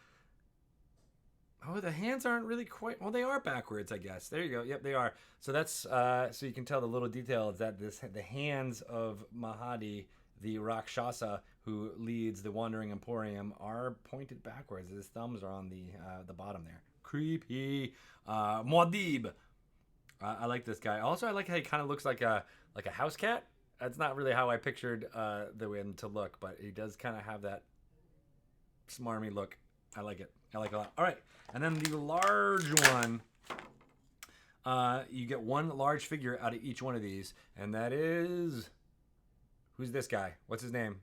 A: the hands aren't really quite. Well, they are backwards, I guess. There you go. Yep, they are. So that's so you can tell the little detail is that the hands of Mahadi, the Rakshasa who leads the Wandering Emporium, are pointed backwards. His thumbs are on the bottom there. Creepy. Muad'Dib. I like this guy. Also, I like how he kind of looks like a house cat. That's not really how I pictured the way to look, but he does kind of have that smarmy look. I like it. I like it a lot. All right, and then the large one. You get one large figure out of each one of these, and that is, who's this guy? What's his name?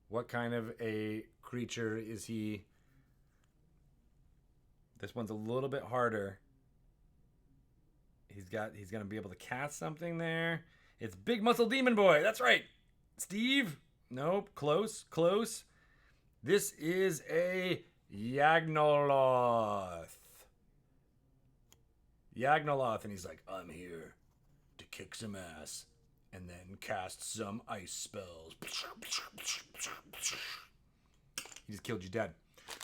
A: What kind of a creature is he? This one's a little bit harder. He's gonna be able to cast something there. It's Big Muscle Demon Boy. That's right. Steve? Nope. Close. This is a Yagnoloth. And he's like, I'm here to kick some ass and then cast some ice spells. He just killed you dead.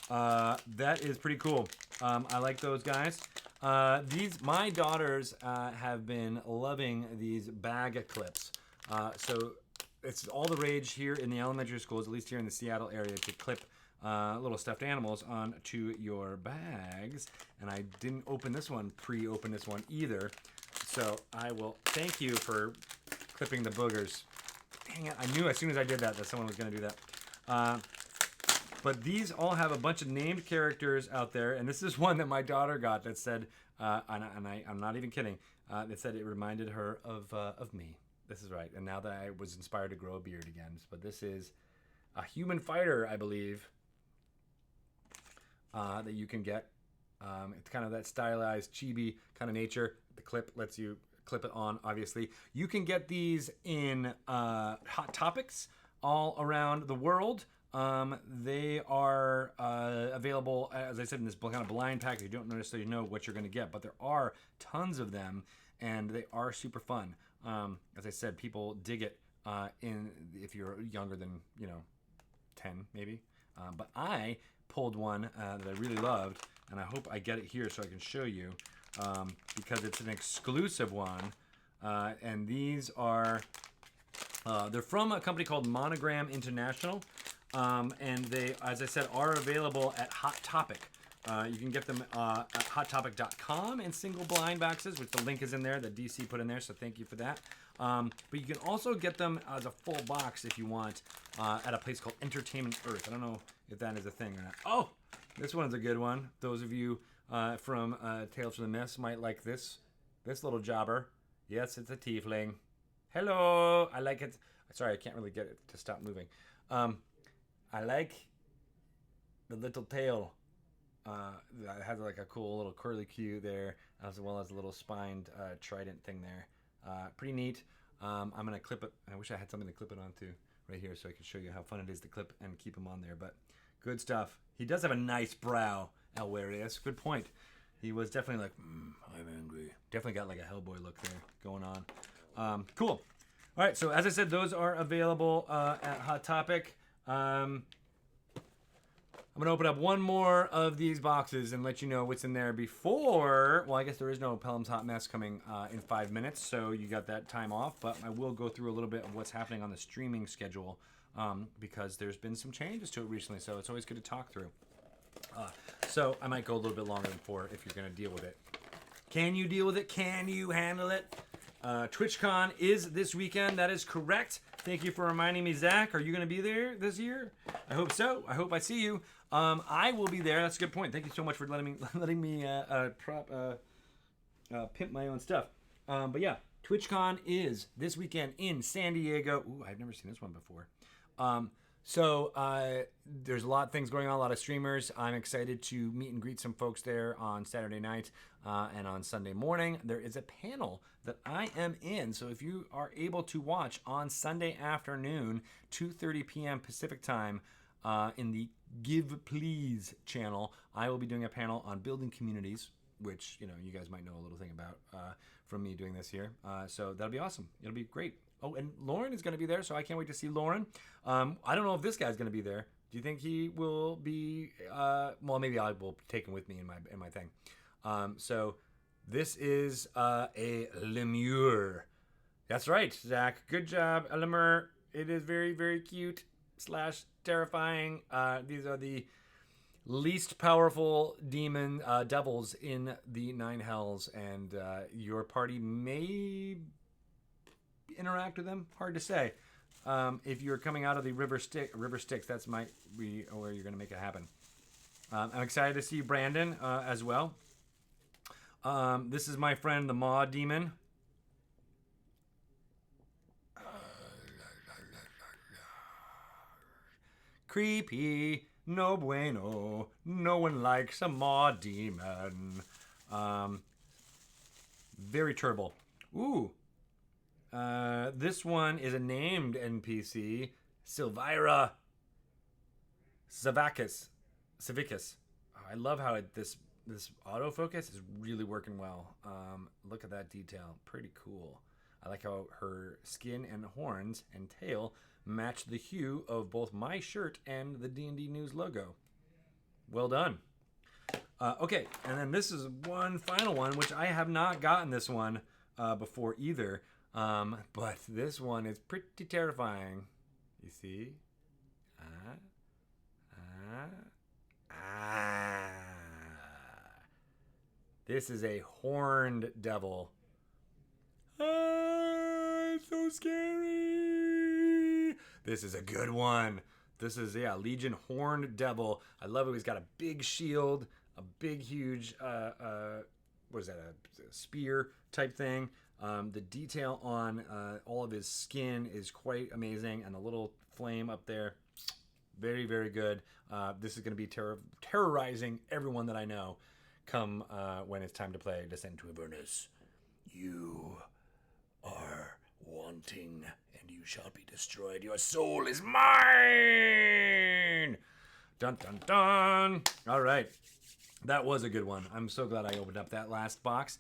A: That is pretty cool. I like those guys. My daughters have been loving these bag clips. So it's all the rage here in the elementary schools, at least here in the Seattle area, to clip little stuffed animals onto your bags. And I didn't pre-open this one either. So I will thank you for clipping the boogers. Dang it, I knew as soon as I did that someone was going to do that. But these all have a bunch of named characters out there, and this is one that my daughter got that said, I'm not even kidding, that said it reminded her of me. This is right, and now that I was inspired to grow a beard again. But this is a human fighter, I believe, that you can get. It's kind of that stylized chibi kind of nature. The clip lets you clip it on, obviously. You can get these in Hot Topics all around the world. They are available, as I said, in this kind of blind pack. You don't necessarily know what you're going to get, but there are tons of them, and they are super fun. As I said, people dig it if you're younger than 10 maybe. But I pulled one that I really loved, and I hope I get it here so I can show you, because it's an exclusive one. And these are they're from a company called Monogram International. And they, as I said, are available at Hot Topic. You can get them at hottopic.com in single blind boxes, which the link is in there that DC put in there, so thank you for that. But you can also get them as a full box if you want at a place called Entertainment Earth. I don't know if that is a thing or not. Oh, this one's a good one. Those of you from Tales from the Mist might like this little jobber. Yes, it's a tiefling. Hello. I like it. Sorry, I can't really get it to stop moving. I like the little tail. It has like a cool little curly Q there, as well as a little spined trident thing there. Pretty neat. I'm going to clip it. I wish I had something to clip it onto right here so I could show you how fun it is to clip and keep him on there. But good stuff. He does have a nice brow, Elwarius. Good point. He was definitely like, I'm angry. Definitely got like a Hellboy look there going on. Cool. All right, so as I said, those are available at Hot Topic. I'm going to open up one more of these boxes and let you know what's in there before... Well, I guess there is no Pelham's Hot Mess coming in 5 minutes, so you got that time off. But I will go through a little bit of what's happening on the streaming schedule because there's been some changes to it recently, so it's always good to talk through. So I might go a little bit longer than 4 if you're going to deal with it. Can you deal with it? Can you handle it? TwitchCon is this weekend. That is correct. Thank you for reminding me, Zach. Are you going to be there this year? I hope so. I hope I see you. I will be there. That's a good point. Thank you so much for letting me pimp my own stuff. But yeah, TwitchCon is this weekend in San Diego. Ooh, I've never seen this one before. So there's a lot of things going on, a lot of streamers. I'm excited to meet and greet some folks there on Saturday night and on Sunday morning. There is a panel that I am in. So if you are able to watch on Sunday afternoon, 2:30 p.m. Pacific time, in the Give Please channel, I will be doing a panel on building communities, which you guys might know a little thing about from me doing this here. So that'll be awesome. It'll be great. Oh, and Lauren is going to be there, so I can't wait to see Lauren. I don't know if this guy's going to be there. Do you think he will be? Well, maybe I will take him with me in my thing. So this is a lemur. That's right, Zach. Good job, a lemur. It is very, very cute / terrifying. These are the least powerful demon devils in the 9 hells, and your party may interact with them. Hard to say. If you're coming out of the river Styx, that's might be where you're going to make it happen. I'm excited to see Brandon as well. This is my friend, the Maw Demon. Creepy, no bueno. No one likes a Maw Demon. Very turbo. Ooh. This one is a named NPC, Silvira Savicus. Oh, I love how this autofocus is really working well. Look at that detail. Pretty cool. I like how her skin and horns and tail match the hue of both my shirt and the D&D News logo. Well done. Okay, and then this is one final one, which I have not gotten this one before either. But this one is pretty terrifying. You see? This is a horned devil. It's so scary. This is a good one. This is, Legion Horned Devil. I love it. He's got a big shield, a big, huge, what is that, a spear type thing. The detail on all of his skin is quite amazing, and the little flame up there, very, very good. This is going to be terrorizing everyone that I know come when it's time to play Descent to Avernus. You are wanting, and you shall be destroyed. Your soul is mine! Dun, dun, dun. All right. That was a good one. I'm so glad I opened up that last box.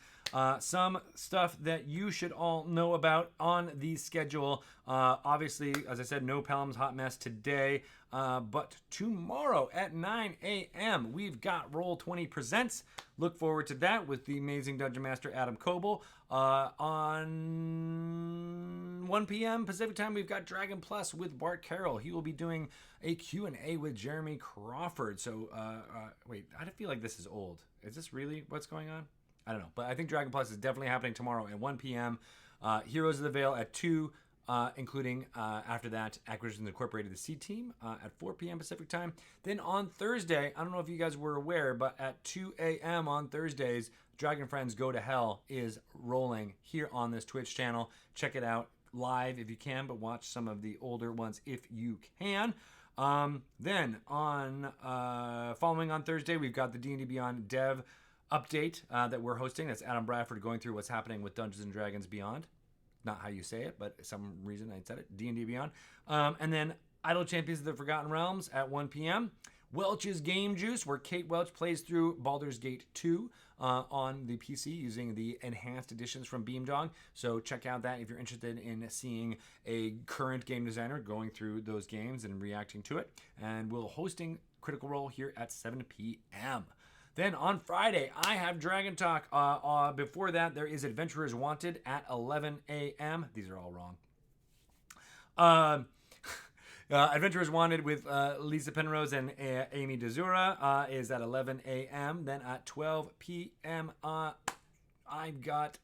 A: Some stuff that you should all know about on the schedule. Obviously, as I said, no Pelham's Hot Mess today. But tomorrow at 9 a.m., we've got Roll20 Presents. Look forward to that with the amazing Dungeon Master Adam Coble. On 1 p.m. Pacific time, we've got Dragon Plus with Bart Carroll. He will be doing a Q&A with Jeremy Crawford. So, wait, I feel like this is old. Is this really what's going on? I don't know. But I think Dragon Plus is definitely happening tomorrow at 1 p.m. Heroes of the Veil at 2, including after that, Acquisitions Incorporated, the C Team at 4 p.m. Pacific time. Then on Thursday, I don't know if you guys were aware, but at 2 a.m. on Thursdays, Dragon Friends Go to Hell is rolling here on this Twitch channel. Check it out live if you can, but watch some of the older ones if you can. Then on following on Thursday, we've got the D&D Beyond Dev update that we're hosting. That's Adam Bradford going through what's happening with Dungeons & Dragons Beyond. Not how you say it, but some reason I said it. D&D Beyond. And then Idle Champions of the Forgotten Realms at 1 p.m. Welch's Game Juice, where Kate Welch plays through Baldur's Gate 2 on the PC using the enhanced editions from Beamdog. So check out that if you're interested in seeing a current game designer going through those games and reacting to it. And we're hosting Critical Role here at 7 p.m. Then on Friday, I have Dragon Talk. Before that, there is Adventurers Wanted at 11 a.m. These are all wrong. Adventurers Wanted with Lisa Penrose and Amy Dezura is at 11 a.m. Then at 12 p.m., I've got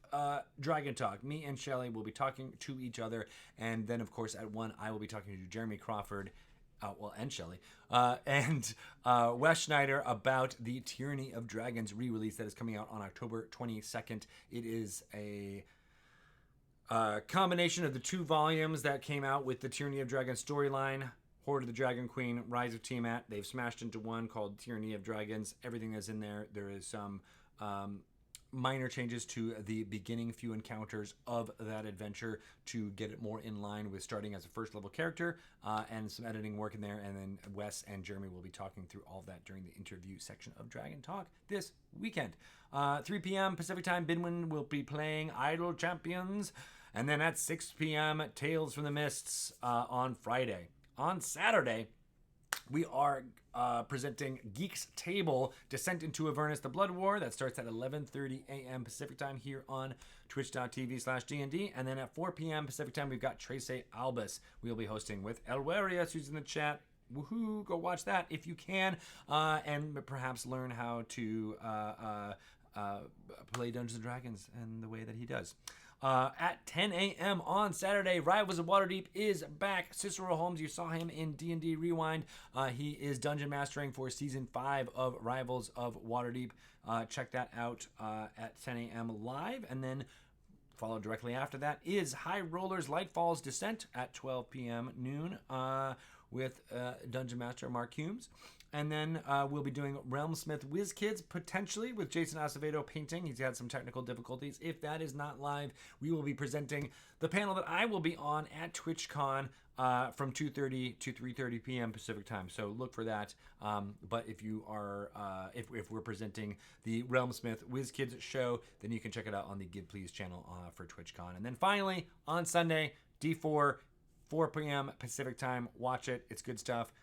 A: Dragon Talk. Me and Shelly will be talking to each other. And then, of course, at 1, I will be talking to Jeremy Crawford. And Shelley, and Wes Schneider about the Tyranny of Dragons re-release that is coming out on October 22nd. It is a combination of the 2 volumes that came out with the Tyranny of Dragons storyline, Horde of the Dragon Queen, Rise of Tiamat. They've smashed into one called Tyranny of Dragons. Everything that's in there. There is some minor changes to the beginning few encounters of that adventure to get it more in line with starting as a first level character, and some editing work in there. And then Wes and Jeremy will be talking through all of that during the interview section of Dragon Talk this weekend. 3 p.m. Pacific time, Bidwin will be playing Idle Champions. And then at 6 p.m., Tales from the Mists on Friday. On Saturday, we are presenting Geek's Table, Descent into Avernus, The Blood War. That starts at 11:30 a.m. Pacific time here on twitch.tv/DND. And then at 4 p.m. Pacific time, we've got Trace Albus. We'll be hosting with Elwarius, who's in the chat. Woohoo! Go watch that if you can, and perhaps learn how to play Dungeons & Dragons and the way that he does. At 10 a.m. on Saturday, Rivals of Waterdeep is back. Cicero Holmes, you saw him in D&D Rewind. He is dungeon mastering for Season 5 of Rivals of Waterdeep. Check that out at 10 a.m. live. And then followed directly after that is High Rollers Lightfall's Descent at 12 p.m. noon with Dungeon Master Mark Humes. And then we'll be doing Realmsmith WizKids, potentially, with Jason Acevedo painting. He's had some technical difficulties. If that is not live, we will be presenting the panel that I will be on at TwitchCon from 2:30 to 3:30 p.m. Pacific time. So look for that. But if you are, if we're presenting the Realmsmith WizKids show, then you can check it out on the Give Please channel for TwitchCon. And then finally, on Sunday, D4, 4 p.m. Pacific time. Watch it. It's good stuff.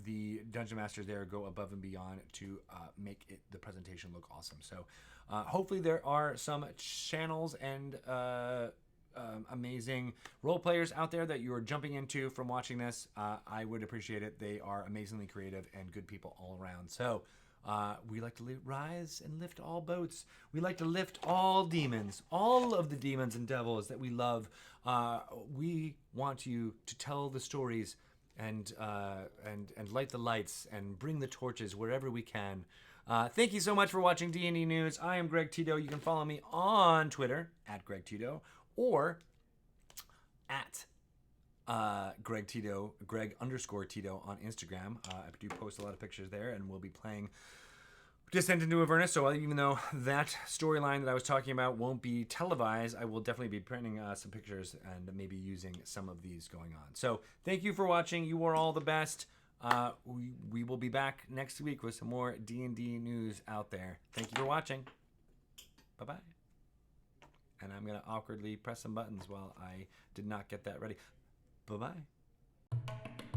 A: The Dungeon Masters there go above and beyond to make the presentation look awesome. So hopefully there are some channels and amazing role players out there that you are jumping into from watching this. I would appreciate it. They are amazingly creative and good people all around. So we like to rise and lift all boats. We like to lift all demons, all of the demons and devils that we love. We want you to tell the stories and light the lights and bring the torches wherever we can. Thank you so much for watching D&D News. I am Greg Tito. You can follow me on Twitter at Greg Tito or at Greg Tito, Greg_Tito on Instagram. I do post a lot of pictures there, and we'll be playing Descent into Avernus. So even though that storyline that I was talking about won't be televised, I will definitely be printing some pictures and maybe using some of these going on. So thank you for watching. You are all the best. We will be back next week with some more D&D news out there. Thank you for watching. Bye-bye. And I'm going to awkwardly press some buttons while I did not get that ready. Bye-bye.